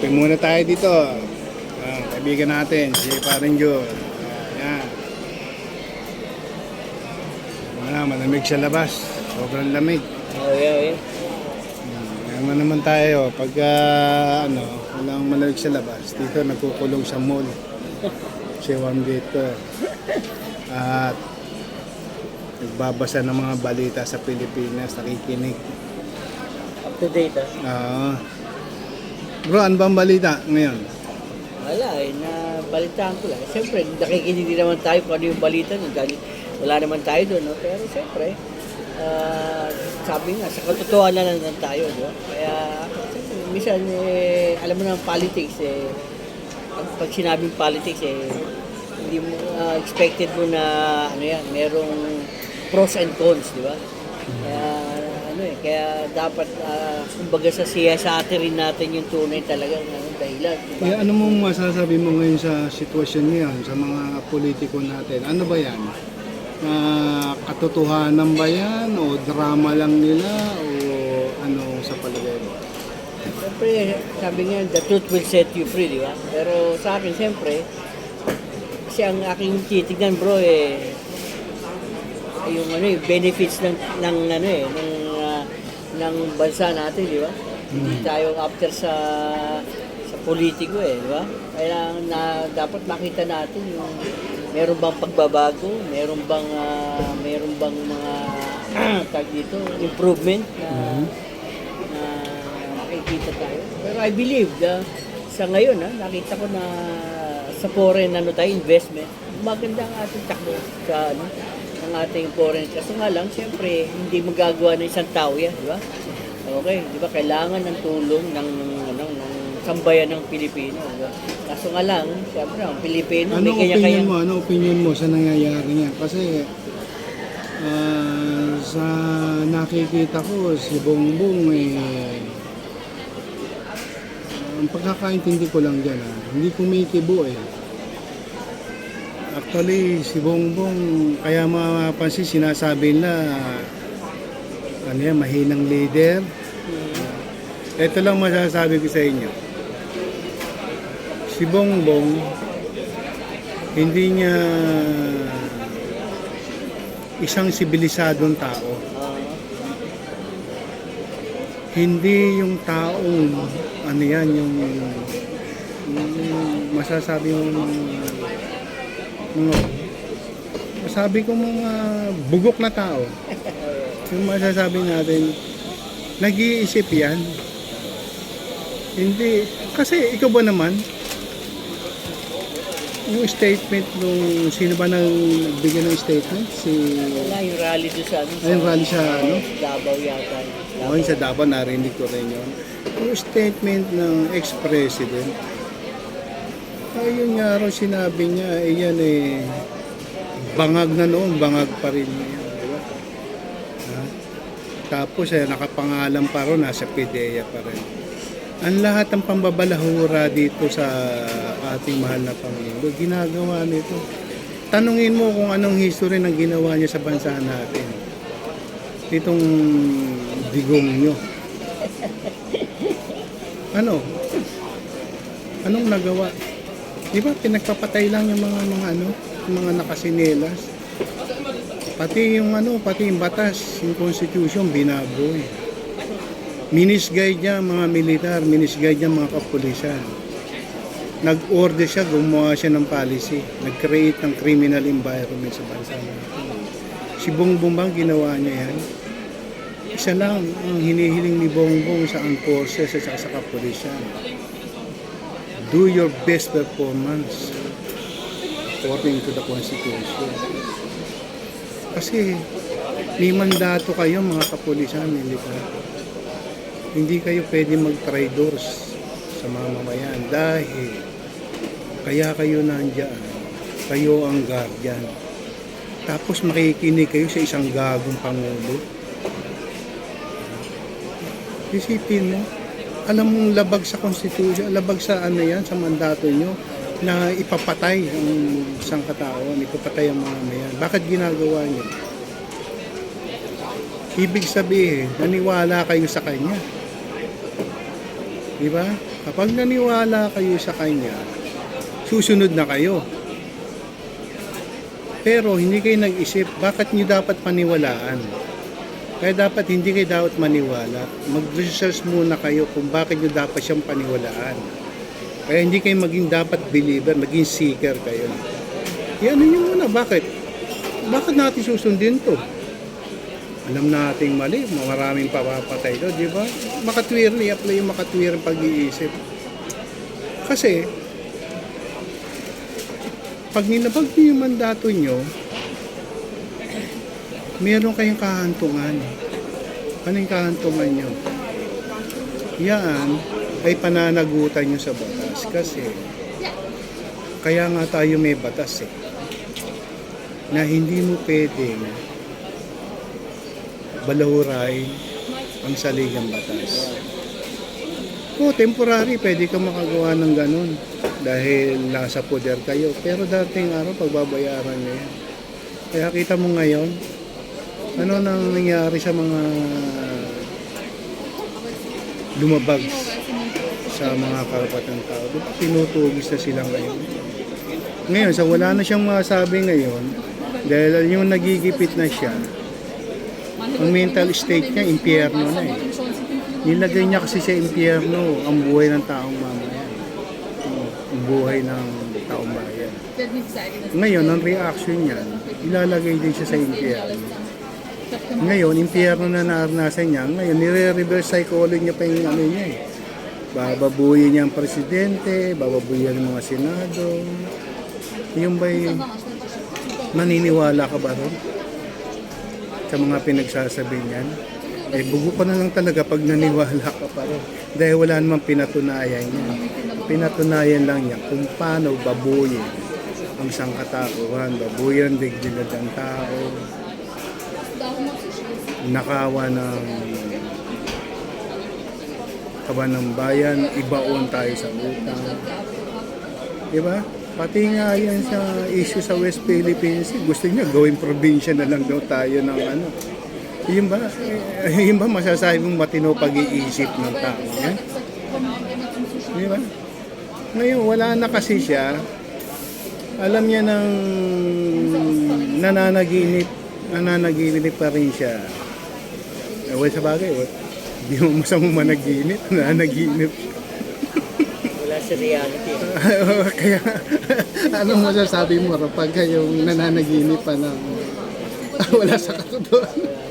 Kape muna tayo dito. Kaibigan natin, si Paring Joe. Yan. Malamig sa labas. Sobrang lamig. Oh, yeah, yeah. Ngayon naman tayo, pag walang malamig sa labas, dito nagkukulong sa mall. Si Juan dito. At nagbabasa ng mga balita sa Pilipinas, nakikinig. Up to date, Bro, ano bang balita ngayon? Wala nabalitaan ko lang. Siyempre, nakikinig din naman tayo kung ano yung balita. Wala naman tayo doon, no? Pero siyempre, sabi nga, sa katotohanan na lang tayo, no? Kaya, siyempre, minsan, alam mo na, politics, pag sinabing politics, hindi mo, expected mo na, merong pros and cons, di ba? Kaya dapat, kumbaga sa siyasati rin natin yung tunay talagang dahilan. Diba? Kaya ano mong masasabi mo ngayon sa sitwasyon ngayon, sa mga politiko natin? Ano ba yan? Katotohanan ba yan? O drama lang nila? O ano sa palagay mo? Siyempre, sabi nga, the truth will set you free, di ba? Pero sa akin, siyempre, kasi ang aking titignan, bro, yung benefits ng bansa natin, di ba? Hindi tayo after sa politiko, di ba? Kailangan na dapat makita natin yung meron bang pagbabago, meron bang mga tag dito, improvement na makikita tayo. Pero I believe sa ngayon, nakita ko na sa foreign investment, maganda ang ating takbo sa ng ating foreign. Kaso nga lang, siyempre, hindi magagawa ng isang tao yan, di ba? Okay, di ba? Kailangan ng tulong ng sambayan ng Pilipino. Diba? Kaso nga lang, siyempre, ang Pilipino, may kanya-kanya. Ano opinion mo sa nangyayari niya? Kasi, sa nakikita ko, si Bongbong, ang pagkakaintindi ko lang dyan, hindi kumikibo Actually, si Bongbong, kaya mapapansin, sinasabi nila, mahinang leader. Ito lang masasabi ko sa inyo. Si Bongbong, hindi niya isang sibilisadong tao. Hindi yung taong, yung masasabi mong masabi ko mga bugok na tao. Yung masasabi natin, nag-iisip yan. Hindi, kasi ikaw ba naman, yung statement nung, sino ba nang nagbigay ng statement? Wala, yung rally doon sa yung rally sa Davao yata. Yung sa Davao, narinig ko rin yun. Yung statement ng ex-president, yun nga raw sinabi niya, bangag na noon, bangag pa rin niya. Diba? Tapos nakapangalan pa rin, nasa PDEA pa rin. Ang lahat ng pambabalahura dito sa ating mahal na Pangulo, ginagawa nito. Tanungin mo kung anong history ng ginawa niya sa bansa natin. Itong digong nyo. Anong nagawa? Di ba pinagpapatay lang yung mga nakasinelas. Pati yung batas, yung constitution binaboy. Minisguide niya mga militar, minisguide niya mga kapulisan. Nag-order siya, gumawa siya ng policy, nag-create ng criminal environment sa bansa natin. Si Bongbong bang ginawa niya yan? Isa lang ang hinihiling ni Bongbong sa armed forces at sa kapulisan. Do your best performance according to the Constitution. Kasi may mandato kayo mga kapulisan, militar. Hindi kayo pwede mag-traidors sa mamamayan dahil kaya kayo nandiyan. Kayo ang guardian. Tapos makikinig kayo sa isang gagong pangulo. Isipin mo, alam mong labag sa Constitution, labag sa sa mandato nyo na ipapatay ang isang katao, ipapatay ang mga mayan. Bakit ginagawa nyo? Ibig sabihin, naniwala kayo sa kanya. Di ba? Kapag naniwala kayo sa kanya, susunod na kayo. Pero hindi kayo nag-isip, bakit nyo dapat paniwalaan? Kaya dapat hindi kayo dapat maniwala. Mag-research muna kayo kung bakit nyo dapat siyang paniwalaan. Kaya hindi kayo maging dapat believer, maging seeker kayo. Ano nyo muna, bakit? Bakit natin susundin to? Alam nating mali, maraming papapatay to, di ba? Makatwir, i-apply yung makatwir ang pag-iisip. Kasi, pag nilabag niyo yung mandato nyo, meron kayong kahantungan. Ano yung kahantungan nyo? Yan ay pananagutan nyo sa batas. Kasi, kaya nga tayo may batas eh. Na hindi mo pwedeng balahuray ang saligang batas. Temporary, pwede ka makagawa ng ganun dahil nasa poder kayo. Pero dating araw, pagbabayaran nyo yan. Kaya kita mo ngayon, ano nang nangyari sa mga lumabag sa mga karapatang tao. Tinutugis na sila ngayon. Ngayon, sa wala na siyang masabi ngayon, dahil yung nagigipit na siya, ang mental state niya, impyerno na eh. Nilagay niya kasi sa impyerno ang buhay ng taong mamayan. Ang buhay ng taong bayan. Ngayon, ang reaction niya, ilalagay din siya sa impyerno. Ngayon, impyerno na naranasan niya. Ngayon, nire-reverse psychology niya pa yung ano niya eh. Bababuyin niya ang presidente, bababuyin ang mga senado. Yung ba'y maniniwala ka ba ron? Sa mga pinagsasabi niyan? Bugo ka na lang talaga pag naniwala ka pa rin. Dahil wala namang pinatunayan niya. Pinatunayan lang niya kung paano babuyin ang sangkatauhan, babuyin ang dignidad ng tao, nakawa ng kaban ng bayan, ibaon tayo sa utang. Diba? Pati nga yan sa issue sa West Philippines, gusto niya gawing probinsya na lang daw tayo ng ano. Yun ba masasabi mong matino pag-iisip ng tao? Yan? Di ba? Ngayon, wala na kasi siya. Alam niya ng nananaginip pa rin siya. Sa bagay, hindi mo masamang managinip, nananaginip. Wala sa reality. Kaya, anong masasabi mo pag yung nananaginip pa ng wala sa katotohanan?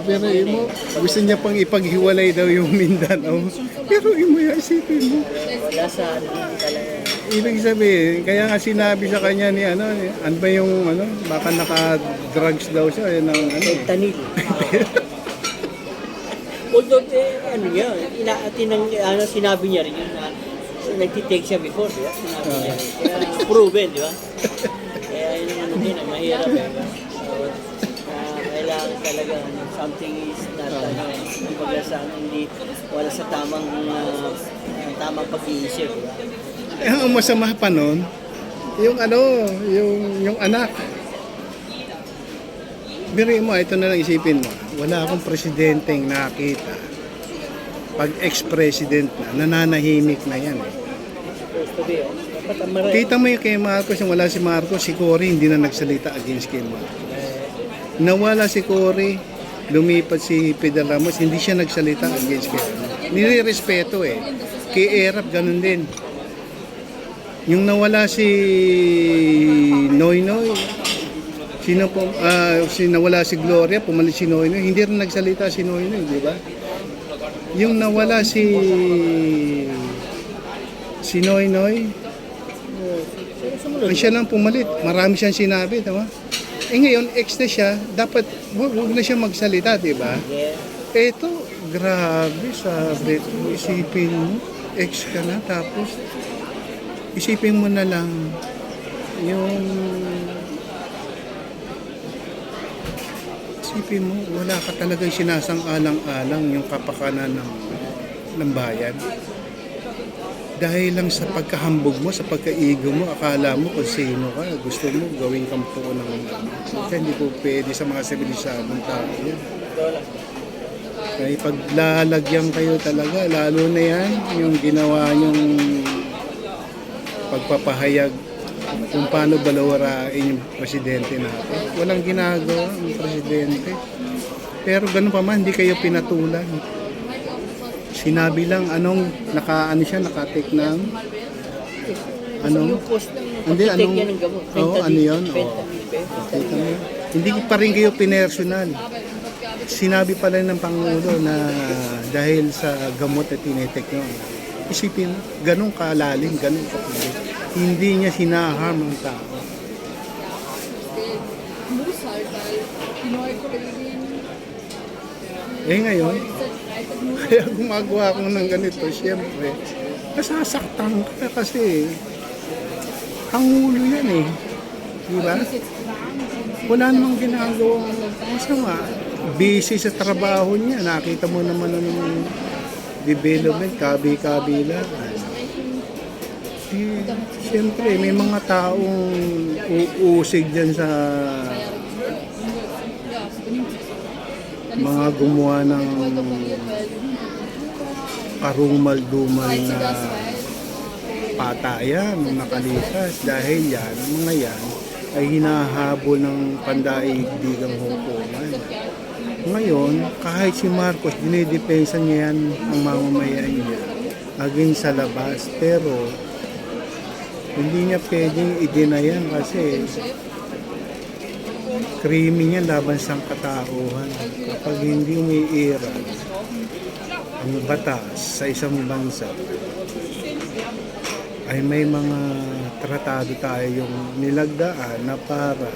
Pero imo, gusto niya pang ipaghiwalay daw yung Mindanao. Pero imo, isipin mo. Wala sa talaga. Ibig sabihin, kaya nga sinabi sa kanya ni ano ba yung baka naka-drugs daw siya ng Tanil. Although, sinabi niya rin yun na nagtitake siya before, di ba? Sinabi niya rin. Kaya proven, di ba? Kaya yun din, mahirap. Kailangan talaga something is not kumbaga sa hindi wala sa tamang pag-iisip. Ang masama pa nun, yung yung anak. Biri mo, ito na lang isipin mo. Wala akong presidenteng nakita. Pag ex-president na, nananahimik na yan eh. Kita mo yung kay Marcos, yung wala si Marcos, si Cory hindi na nagsalita against kay Marcos. Nawala si Cory, lumipat si Pedro Ramos, hindi siya nagsalita against kay Ramos. Nire-respeto eh. Kay Erap, ganun din. Yung nawala si Noynoy, nawala si Gloria, pumalit si Noynoy, hindi rin nagsalita si Noynoy, di ba? Yung nawala si Noynoy, siya lang pumalit, marami siyang sinabi, di ba? Ngayon, ex na siya, dapat huwag na siya magsalita, di ba? Eto, grabe, sabi ko, isipin mo, ex ka na, tapos isipin mo na lang isipin mo, wala ka talagang sinasang-alang-alang yung kapakanan ng bayan. Dahil lang sa pagkahambog mo, sa pagkaigo mo, akala mo kung sino ka, gusto mo gawing kampo ng kaya hindi po pwede sa mga sivilisadong tao yan. Kaya paglalagyan kayo talaga, lalo na yan, yung ginawa niyong pagpapahayag kung paano balawarain yung presidente natin. Walang ginagawa ang presidente. Pero ganun pa man, hindi kayo pinatulan. Sinabi lang naka-take ng Yung cost ng Hindi, pagtitake niya ng gamot. ano yun? Fentanyl. Hindi pa rin kayo pinersonal. Sinabi pala ng Pangulo na dahil sa gamot na tinetek nyo, isipin mo, ganun kalalim, ganun kapatid. Hindi niya sinaharm ang tao. Ngayon, kaya gumagawa ako ng ganito, siyempre, nasasaktan ka kasi Pangulo yan eh. Di ba? Wala namang ginagawa. Masama. Busy sa trabaho niya. Nakita mo naman ng development, kabi-kabila. Siyempre, may mga taong uusig dyan sa mga gumawa ng karumal-dumal na patayan nung nakalipas dahil yan, mga yan ay hinahabol ng pandaigdigang hukuman. Ngayon, kahit si Marcos, dinidepensa niya yan ang mamamayan niya against sa labas, pero hindi niya pwedeng i-deny kasi krimen niya laban sa katauhan. Kapag hindi umiiral ang batas sa isang bansa, ay may mga tratado tayo yung nilagdaan na para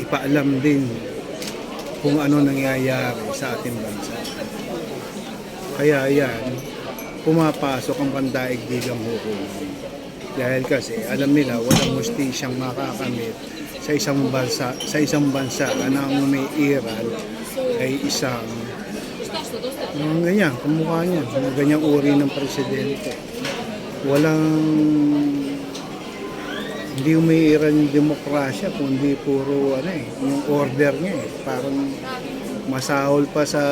ipaalam din kung ano nangyayari sa ating bansa. Kaya yan, pumapasok ang pandaigdigang hukuman. Dahil kasi alam nila walang hustisyang makakamit sa isang bansa na ang may iral ay isang ganyan, kamukha niya, ganyang uri ng presidente. Hindi umiiral yung demokrasya, kundi puro yung order niya parang masahol pa sa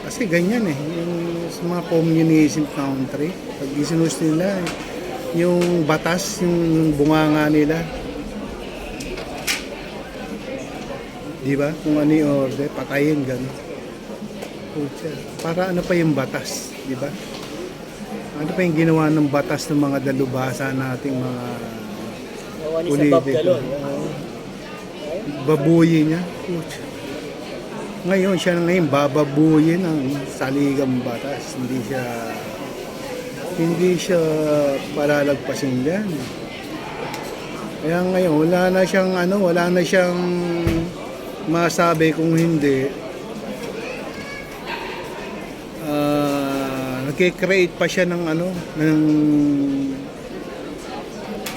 kasi ganyan yung sa mga communism country, pag isinus nila yung batas, yung bunganga nila, di ba? Kung ano yung order, patayin, gano'n. Para ano pa yung batas, di ba? Ano pa yung ginawa ng batas ng mga dalubhasa nating mga politiko? Babuyin niya. Ngayon, siya ngayon bababuyin ang saligang batas. Hindi siya palalagpasin yan. Kaya ngayon, wala na siyang masabi kung hindi. Nagkikreate pa siya ng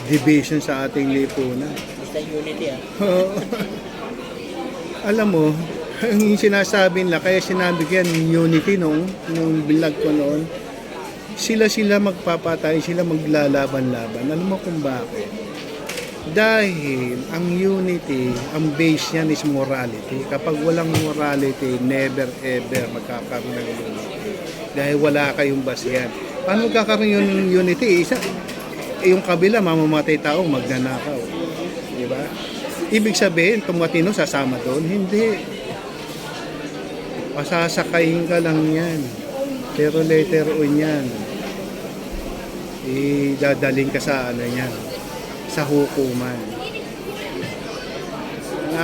division sa ating lipunan. Basta unity Alam mo, ang sinasabi nila, kaya sinabi ko yan, unity nung vlog ko noon, sila magpapatay, sila maglalaban-laban. Alam mo kung bakit? Dahil ang unity, ang base niyan is morality. Kapag walang morality, never ever magkakaroon ng unity. Dahil wala kayong basihan. Paano magkakaroon yung unity? Yung kabila, mamamatay tao, magnanakaw. Diba? Ibig sabihin, tumatino sasama doon? Hindi. Pasasakayin ka lang yan. Pero later on yan, idadaling ka sa sa hukuman.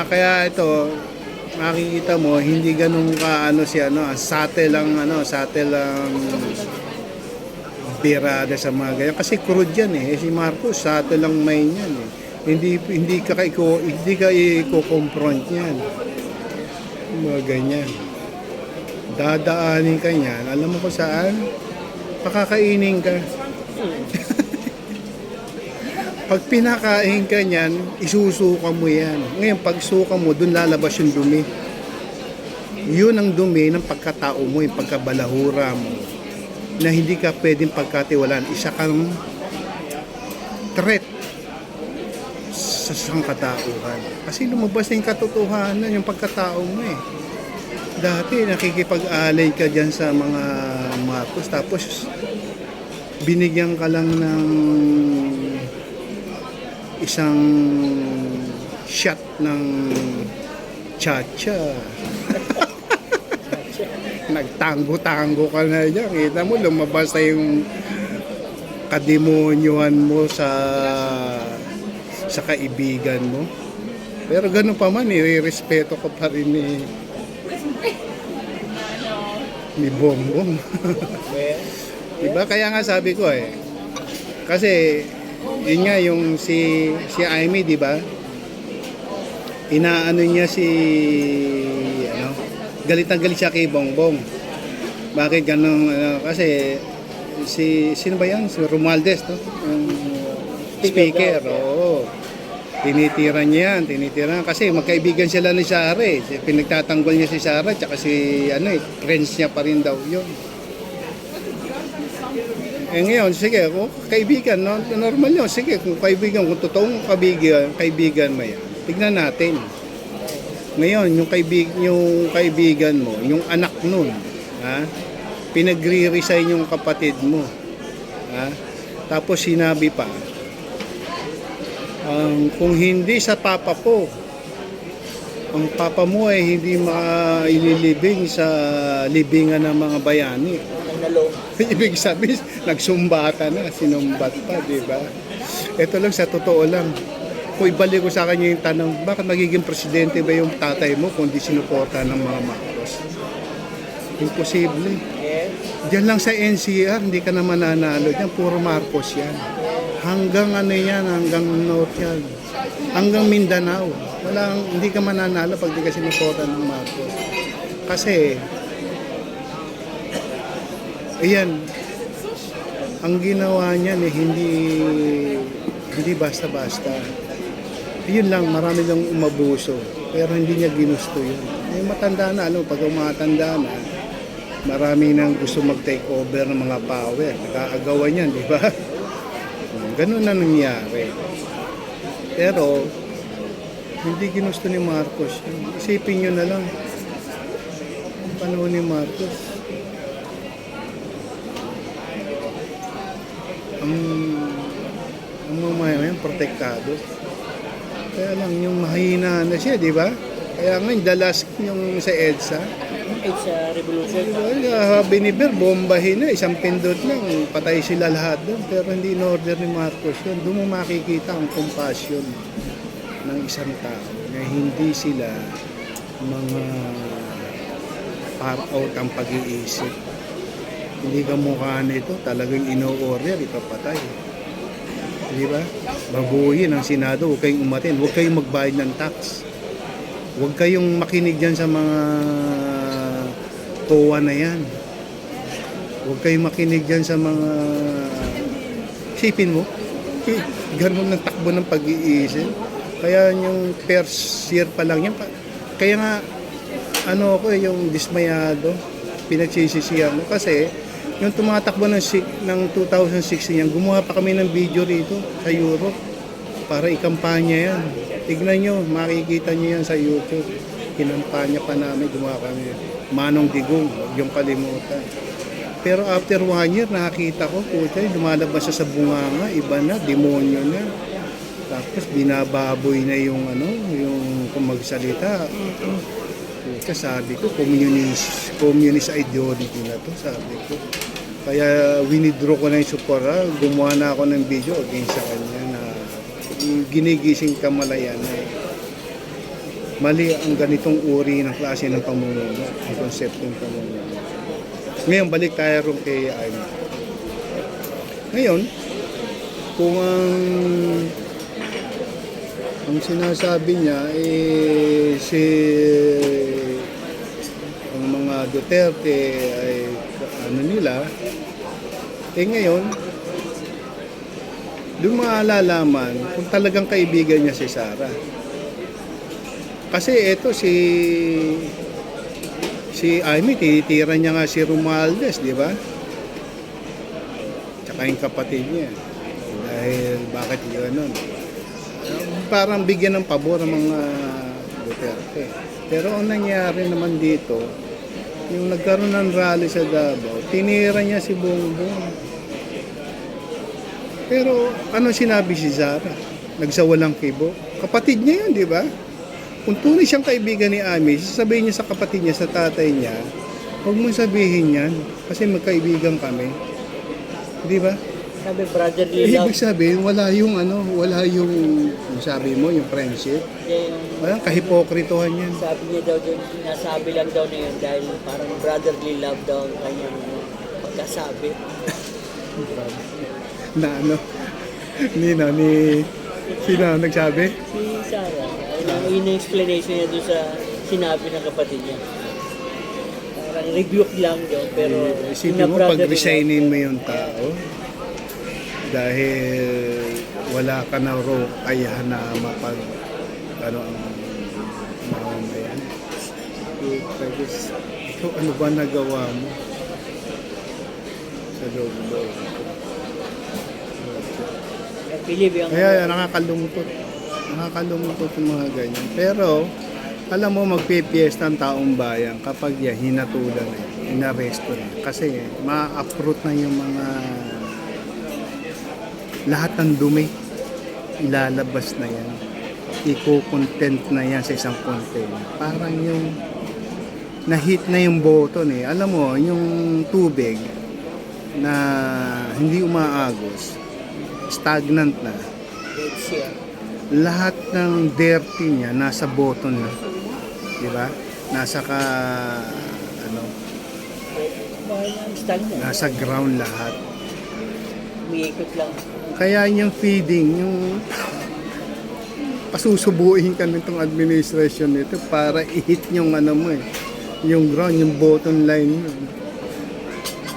Kaya ito, makikita mo, hindi ganun ka subtle lang birada sa mga ganyan. Kasi crude yan Si Marcos, subtle lang main yan Hindi ka i-confront yan. Mga ganyan. Dadaanin ka niyan, alam mo kung saan? Pakakainin ka. Pag pinakain ka niyan, isusuka mo yan. Ngayon, pag suka mo, dun lalabas yung dumi. Yun ang dumi ng pagkatao mo, yung pagkabalahura mo, na hindi ka pwedeng pagkatiwalaan. Isa kang threat sa sangkatauhan. Kasi lumabas na yung katotohanan, yung pagkatao mo eh. Dati nakikipag-alay ka dyan sa mga Marcos, tapos binigyan ka lang ng isang shot ng chacha. Nagtango-tango ka na dyan. Kita mo, lumabas na yung kademonyohan mo sa kaibigan mo. Pero ganun pa man, respeto ko pa rin ni Bongbong. Diba? Kaya nga sabi ko kasi yun nga yung si Amy, diba? Inaano niya galit na galit siya kay Bongbong. Bakit ganun? Kasi sino ba yan? Si Romualdez, no? Yung speaker. Oo. Tinitira niya yan. Kasi magkaibigan sila ni Sara eh. Pinagtatanggol niya si Sara, tsaka si friends niya pa rin daw yun. Ngayon, sige, kung kaibigan, no? Normal yun. Sige, kung kaibigan, kung totoong kaibigan mo yan, tignan natin. Ngayon, yung kaibigan mo, yung anak nun, pinagre-resign yung kapatid mo. Tapos sinabi pa, kung hindi sa papa ko, ang papa mo ay hindi maililibing sa libingan ng mga bayani. Ibig sabihin, nagsumbata na, sinumbat pa, di ba? Ito lang, sa totoo lang. Kung ibalik ko sa kanya yung tanong, bakit magiging presidente ba yung tatay mo kung di sinuporta ng mga Marcos? Imposible. Diyan lang sa NCR, hindi ka na mananalo. Diyan, puro Marcos yan. Hanggang hanggang North yan. Hanggang Mindanao. Hindi ka mananalo pag di ka sinuporta ng Marcos. Kasi, ayan, ang ginawa niyan hindi basta-basta. Yun lang, marami lang umabuso. Pero hindi niya ginusto yun. Matanda na, pag umatanda na, marami nang gusto mag-take over ng mga power. Nag-aagawan yan, di ba? Ganun na nangyari. Pero, hindi ginusto ni Marcos yun. Isipin nyo na lang, ang panahon ni Marcos, ang mamamayan protektado. Kaya lang yung mahina na siya, di ba? Kaya nga yung dalas yung sa EDSA. EDSA Revolution. Biniber, bombahin na, isang pindot lang, patay sila lahat doon. Pero hindi in-order ni Marcos yun. Doon mo makikita ang compassion ng isang tao na hindi sila mga par out ang pag-iisip. Hindi ka mukha nito, talagang ino-order, ipapatay. Di ba? Babuyin ang Senado, huwag kayong umatin, huwag kayong magbayad ng tax. Huwag kayong makinig dyan sa mga TOA na yan. Huwag kayong makinig dyan sa mga sipin mo. Ganun ang takbo ng pag-iisip. Kaya yung first year pa lang yan. Kaya nga, yung dismayado, pinagsisisihan mo. Kasi, yung tumatakbo ng 2016 yan, gumawa pa kami ng video rito sa Europe para ikampanya yan. Tignan nyo, makikita nyo yan sa YouTube. Kinampanya pa namin, gumawa kami. Manong Digong, huwag yung kalimutan. Pero after 1 year, nakakita ko, lumalabas siya sa bunganga, iba na, demonyo na. Tapos binababoy na yung kung magsalita. Sabi ko, communist ideology na to, sabi ko. Kaya winidraw ko na yung support. Gumawa na ako ng video against sa kanya na ginigising kamalayan na mali ang ganitong uri ng klase ng pamumuno, ang konseptong pamumuno. Ngayon, balik tayo rin kay Amy. Ngayon, kung ang sinasabi niya ang mga Duterte ay nila, ngayon doon maalalaman kung talagang kaibigan niya si Sara. Kasi ito si Si Amy, tinitira niya nga si Romualdez, di ba? Tsaka yung kapatid niya. Dahil bakit yun nun? Parang bigyan ng pabor ang mga Duterte. Pero ang nangyari naman dito, yung nagkaroon ng rally sa Davao, tinira niya si Bongbong. Pero ano sinabi si Zara? Nagsawalang kibo. Kapatid niya yun, di ba? Kung tunay siyang kaibigan ni Amy, sasabihin niya sa kapatid niya, sa tatay niya, huwag mong sabihin yan kasi magkaibigan kami. Di ba? Sabi, brotherly love. Ibig sabihin, wala yung sabi mo, yung friendship. Yung, Walang kahipokritohan yan. sabi niya daw doon, nasabi lang daw na yun dahil parang brotherly love daw ang kanyang pagkasabi. Na ano, sino ang nagsabi? Si Sarah, yun yung explanation niya doon sa sinabi ng kapatid niya. Parang rebuke lang daw, pero Isipin mo, pag-resignin mo yung tao, dahil wala ka na raw kaya na ang mamamayan. Ikaw, ano ba nagawa mo sa loob-loob? Kaya nakakalungkot. Nakakalungkot yung mga ganyan. Pero, alam mo, magpipiesta ang taong bayan kapag hinatulan na, inaresto na. Kasi, ma-uproot na yung mga lahat ng dumi. Ilalabas na yan. Iko-content na yan sa isang container. Parang yung na-hit na yung button eh. Alam mo, yung tubig na hindi umaagos, stagnant na. Dead sea. Lahat ng dirty niya nasa bottom na. Di ba? Nasa ground lahat. Umiikot lang. Kaya yung feeding, yung pasusubuin ka nitong administration nito para i-hit yung yung ground, yung bottom line mo.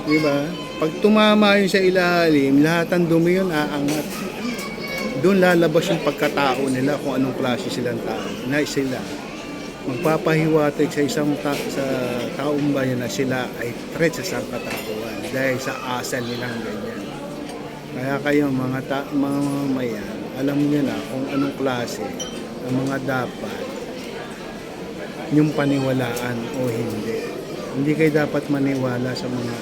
Di ba? Pag tumama yun sa ilalim, lahat ng dumi yun aangat. Doon lalabas yung pagkatao nila kung anong klase silang tao. Na sila magpapahiwatig sa sa taong bayan na sila ay threat sa sangkatauhan dahil sa asal nilang ganyan. Kaya kayo mga mamamayan, alam niyo na kung anong klase ang mga dapat yung paniwalaan o hindi. Hindi kayo dapat maniwala sa mga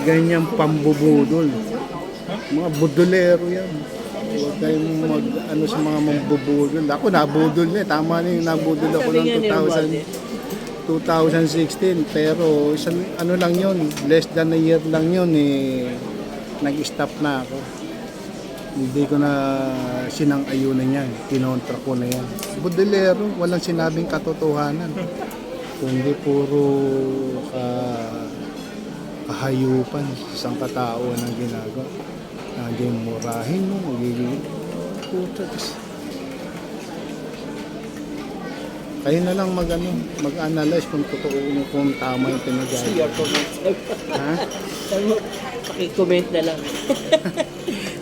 ganyang pambubudol. Mga budolero yan. Huwag kayong sa mga mambubudol. Ako nabudol na. Tama na yung nabudol ako ng 2016. Pero lang yun. Less than a year lang yun nag-stop na ako. Hindi ko na sinang-ayunan yan. Kinontra ko na yan. Budolero. Walang sinabing katotohanan. Kundi puro kahayupan sa katao ng ginagawa. Naging murahin mo, magiging putas. Kayo na lang mag-analyze kung totoo kung tama yung pinag-analyze. See your comments. Ha? Paki-comment na lang.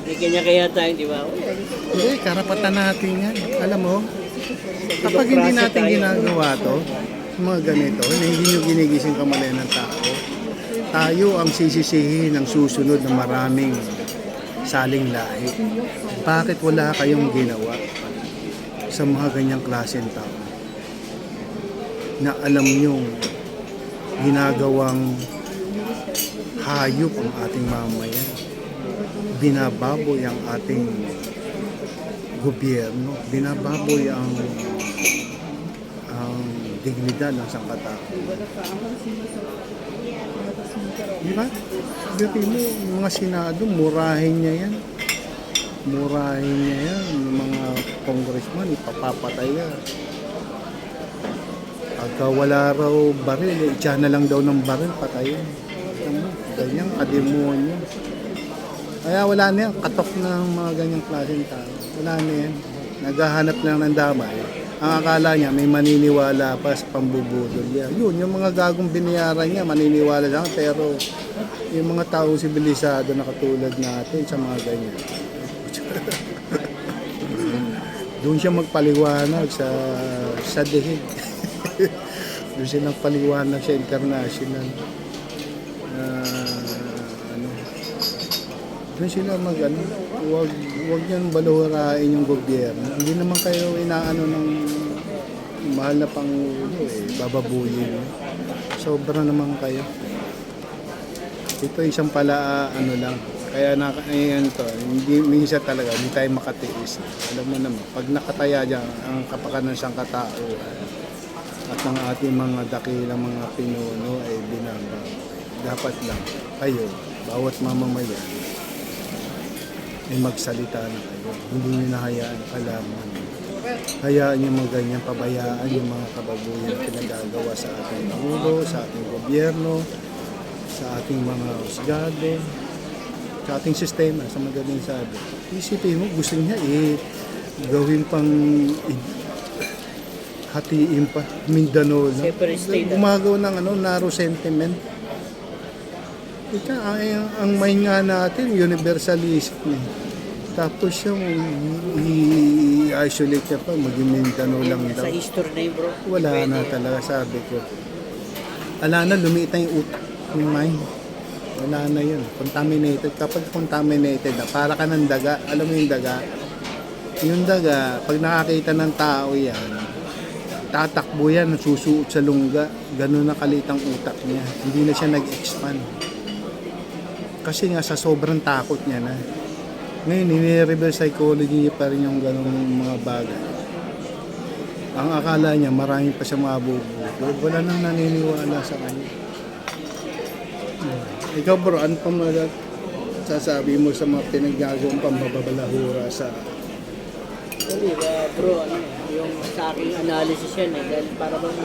Hindi kanya tayo, di ba? Hindi, karapatan natin yan. Alam mo, kapag hindi natin ginagawa to, mga ganito, na hindi nyo ginigising kamalayan ng tao, tayo ang sisisihin ng susunod na maraming saling lahi. Bakit wala kayong ginawa sa mga ganyang klaseng tao na alam nyo ginagawang hayop ang ating mamayan, binababoy ang ating gobyerno, binababoy ang dignidad ng sangkatao. Di ba? Sabi mo, yung mga Senado, murahin niya yan. Murahin niya yan. Yung mga congressman, ipapapatay yan. Pagka wala raw baril, itya na lang daw ng baril, patayin. Ganyan, kademonyo. Kaya wala na yan, katok ng mga ganyang klaseng tao. Wala na yan. Naghahanap lang ng damay. Ang akala niya, may maniniwala pa sa pambubudol niya. Yun, yung mga gagong binayaran niya, maniniwala lang. Pero yung mga taong sibilisado na katulad natin sa mga ganyan. Doon siya magpaliwanag sa dihig. Doon silang paliwanag sa international. Ano, doon sila wag yan baluharain yung gobyerno. Hindi naman kayo inaano ng mahal na pangulo bababuyin. Sobra naman kayo. Ito isang pala ano lang. Kaya ayan to, hindi minsan talaga hindi tayo makatiis. Alam mo naman, pag nakataya diyan ang kapakanan ng katauhan at ang ating mga dakilang mga pinuno ay binaba. Dapat lang kayo, bawat mamamayan ay magsalita na kayo. Hindi nyo nahayaan kalaman. Hayaan yung mga ganyan, pabayaan yung mga kababuyan na pinagagawa sa ating Pangulo, sa ating gobyerno, sa ating mga husgado, sa ating sistema, sa madaling sabi. Isipin mo, gusto niya gawin pang hatiin pa, Mindanao lang. Separate state. Gumagawa ng narrow sentiment. Ang mind nga natin, universalism Tapos yung i-isolate niya pa, maging Mindanao lang daw. Sa history na yun, bro. Wala na talaga, sabi ko. Ala na, lumiit na yung utak, yung mind. Wala na yun. Contaminated. Kapag contaminated na, para ka ng daga. Alam mo yung daga? Yung daga, pag nakakita ng tao yan, tatakbo yan, susuot sa lungga. Ganun na kaliit ang utak niya. Hindi na siya nag-expand. Kasi nga sa sobrang takot niya na. Ngayon, ini-reverse psychology niya pa rin yung ganung mga bagay. Ang akala niya, marami pa siya mabubuo. Wala nang naniniwala sa kanya. Ikaw bro, ano pa sasabi mo sa mga pinaggagawang pambabalahura sa... Actually, bro, yung sa aking analysis yan dahil para bang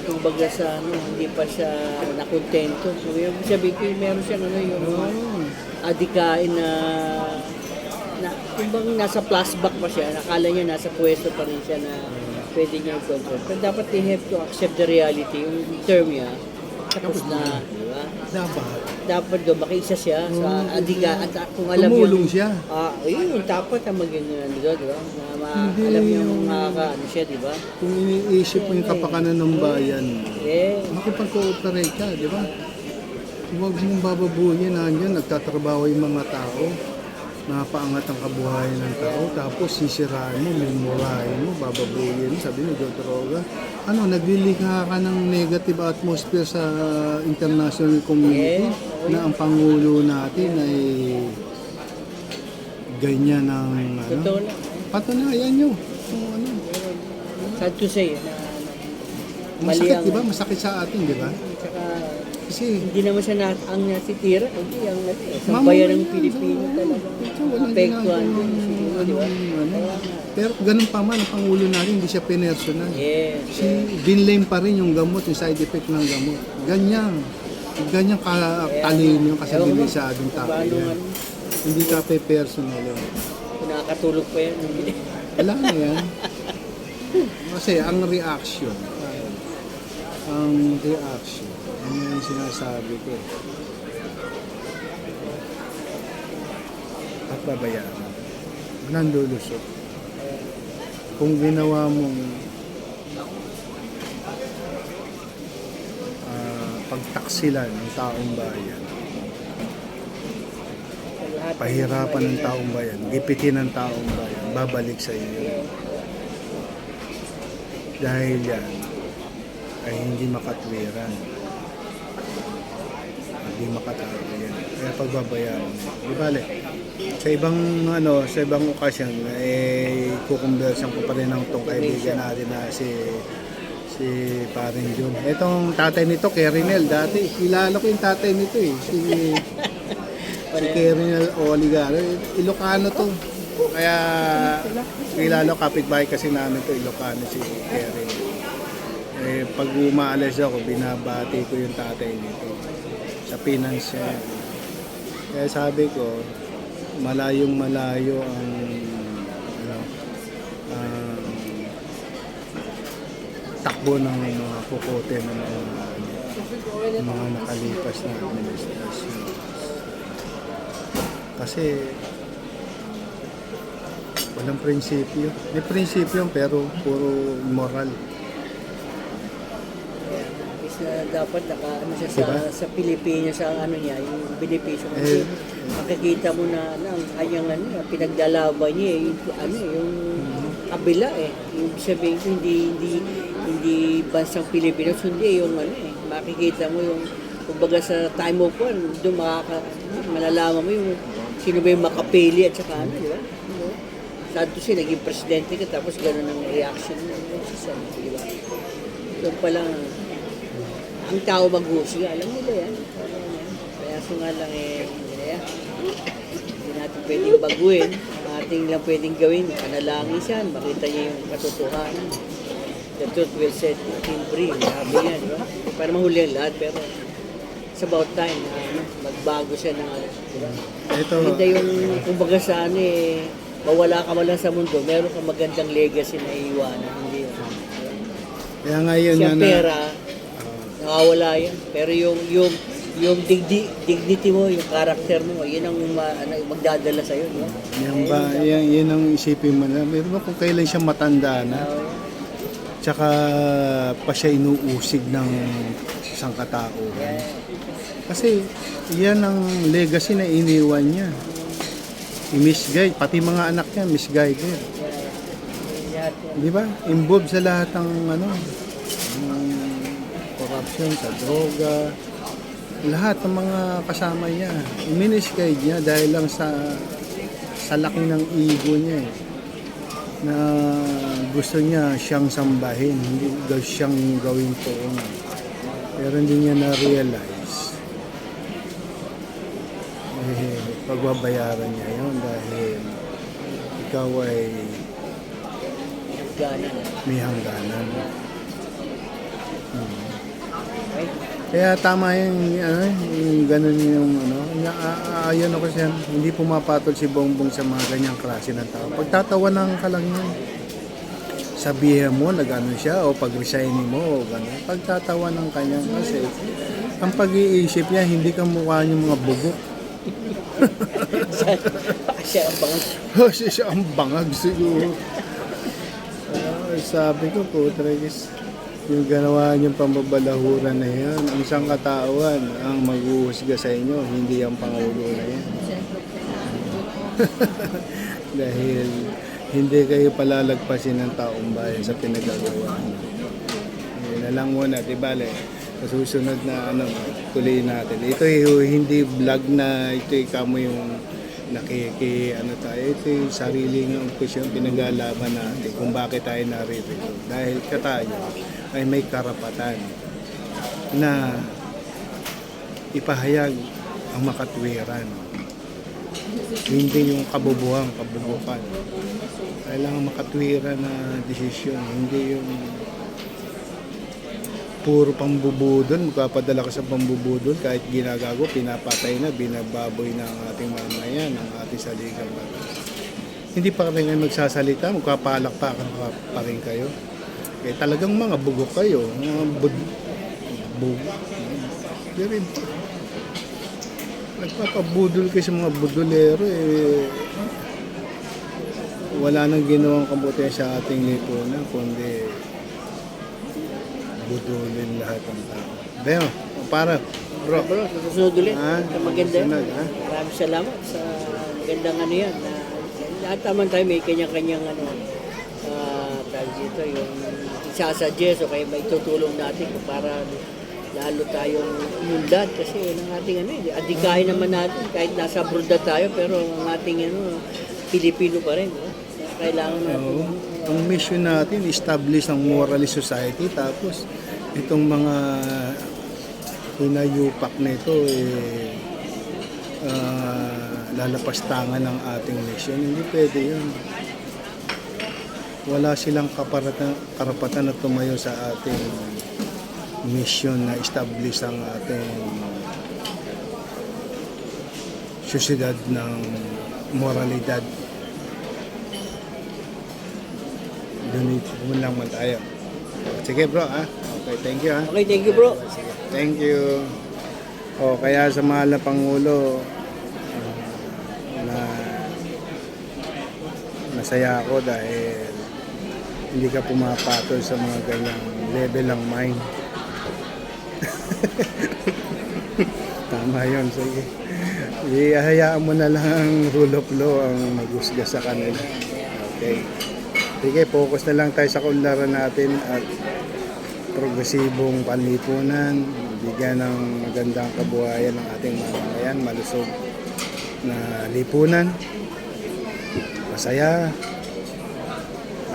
kumbaga sa hindi pa siya nakontento. So yung sabi ko, meron siyang yung adikain na kumbang nasa flashback pa siya, nakala niya nasa pwesto pa rin siya na pwede niya i-control. Pero dapat they have to accept the reality, yung term niya, tapos na, di ba? Dapat doon, makiisa siya sa adika at kung alam tumulong yun, siya. yun, dapat ang maging di ba? Alam niya kung makakaano siya, di ba? Kung iniisip mo yung kapakanan ng bayan, makipag-cooperate ka, di ba? Huwag mong bababuhin, nandiyan, nagtatrabaho yung mga tao, napaangat ang kabuhayan ng tao, tapos sisiraan mo, mumurahin mo, bababuhin mo, sabi mo, droga. Naglilikha ka ng negative atmosphere sa international community na ang Pangulo natin ay ganyan ng Totoo lang. patunayan nyo. Sad to say, Masakit, di ba? Masakit sa atin, di ba? Tsaka, Kasi hindi naman siya ang nasitira, hindi ang sambayan ng Pilipino talaga. Apektuhan din siguro, di ba? Pero ganun pa man, ang Pangulo natin, hindi siya pinersonal. Yes. Binlame pa rin yung gamot, yung side effect ng gamot. Ganyan katalino yung kasabilisadong tao yan. Hindi ka pe-personal yun. Kung nakakatulog pa yan. Wala na yan. Kasi ang reaction, ano yung sinasabi ko. At babayaan. Walang lulusot. Kung ginawa mong pagtaksilan ng taong bayan, pahirapan ng taong bayan, gipitin ng taong bayan, babalik sa iyo. Dahil yan ay hindi makatwiran. Hindi makatago yan. Kaya pagbabayaran. Di bale, sa ibang okasyon, kukumbersan ko pa rin ng itong kaibigan natin na si Paring Jun. Itong tatay nito, Kerinel, dati, kilala ko yung tatay nito si Kerinel Oligaro. Ilocano to. Kaya kilala ko, kapitbahay kasi namin to, Ilocano si Kerinel. Pag umaalis ako, binabati ko yung tatay nito sa financial. Kaya sabi ko, malayong malayo ang takbo ng mga kukote ng mga nakalipas na administrasyon. Kasi walang prinsipyo. May prinsipyo pero puro moral. dapat ano siya Diba? sa Pilipinas, sa ano niya, yung benepisyo. Kasi makikita mo na ang kanyang pinaglalaban niya, yung kabila Yung sabihin ko, hindi bansang Pilipinas, hindi yung makikita mo yung, kumbaga sa time of war, doon malalaman mo yung sino ba yung makapili at saka di ba? Santos naging presidente ka, tapos gano'n ang reaction mo sa di ba? Doon pa lang, ang tao mag-uusga, alam nila yan. Kaya so nga lang hindi natin pwedeng baguhin. Ang ating lang pwedeng gawin, panalangin siya, makita niya yung katotohanan. The truth will set him free. Sabi niya, di ba? Para mahuli ang lahat, pero it's about time na magbago siya ng di ba? Ito, Hindi yung, kumbaga sa mawala ka man lang sa mundo, meron kang magandang legacy na iiwanan. Hindi yun. kaya nga yun Siya yan pera, nakawala yan. Pero yung dignity mo, yung character mo, yun ang magdadala sa'yo. No? yan ang isipin mo na. Meron ba kung kailan siya matanda na? Tsaka pa siya inuusig ng isang katauhan. Kasi yan ang legacy na iniwan niya. I-misguide, pati mga anak niya misguided. Di ba? Involved sa lahat ng corruption, sa droga, lahat ng mga kasama niya. I-misguide niya dahil lang sa laki ng ego niya na gusto niya siyang sambahin, hindi daw siyang gawing poong. Pero hindi niya na-realize. Pagbabayaran niya yun dahil ikaw ay may hangganan. Kaya tama yung ganun yung ayon ako siya, hindi pumapatol si Bongbong sa mga ganyang klase ng tao. Pagtatawanan ka lang yun. Sabihin mo na gano'n siya o pag-resignin mo o gano'n. Pagtatawanan ka niya kasi ang pag-iisip niya, hindi ka mukha niya mga bugok. Siya ang bangag. Siya ang bangag siguro. Sabi ko po, Tragis, yung ganawa niyong pambabalahura na yan, ang isang katawan ang mag-uusga sa inyo, hindi ang Pangulo na yan. Dahil hindi kayo palalagpasin ng taong bayan sa pinagagawa niyo. Yun na lang muna, di bale, sa susunod na tuloy natin. Ito hindi vlog na ito kamo yung tayo. Ito yung sariling opsyon pinag-alaman natin kung bakit tayo naririto. Dahil tayo ay may karapatan na ipahayag ang makatwiran. Hindi yung kabubukan. Kailangan makatwiran na desisyon. Hindi yung puro pambubudol, magpapadala ka sa pambubudol, kahit ginagago, pinapatay na, binababoy na ang ating mamayan, ang ating saligang batas. Hindi pa rin kayo magsasalita, magpapalakpakan pa rin kayo. Eh talagang mga bugok kayo, mga bugok. Diyan nagpapabudol kayo sa mga budolero, wala nang ginawang kabuti sa ating lipunan, kundi budulin lahat ng tao. Deo, para, bro. Bro, susunod ulit. Maganda. Susunod, Maraming salamat sa magandang yan. Lahat naman tayo may kanya-kanyang tawag dito, yung isasuggest o kaya may tutulong natin para lalo tayong umunlad kasi yun ang ating adikain naman natin kahit nasa abroad na tayo pero ang ating Pilipino pa rin. Kailangan natin. Ang mission natin, establish ang moralist society, tapos itong mga hinayupak nito lalapastangan ng ating mission. Hindi pwede yun. Wala silang karapatan na tumayo sa ating mission na establish ang ating syudad ng moralidad. Doon lang man tayo. Sige bro, Okay, thank you, Okay, thank you bro. Sige, thank you. Kaya sa mahal na Pangulo, masaya ako dahil hindi ka pumapatol sa mga ganyang level ng mind. Tama yun. Sige. Ihayaan mo na lang ang rule of law ang maghusga sa kanila. Okay. Sige, focus na lang tayo sa kaunlaran natin at progresibong panlipunan, bigyan ng magandang kabuhayan ng ating mamamayan, malusog na lipunan, masaya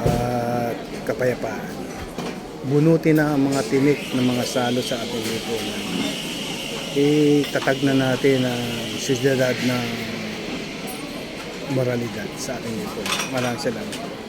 at kapayapaan. Bunutin na ang mga tinik ng mga salo sa ating lipunan. Itatag na natin ang siyudad ng moralidad sa ating lipunan. Maraming salamat.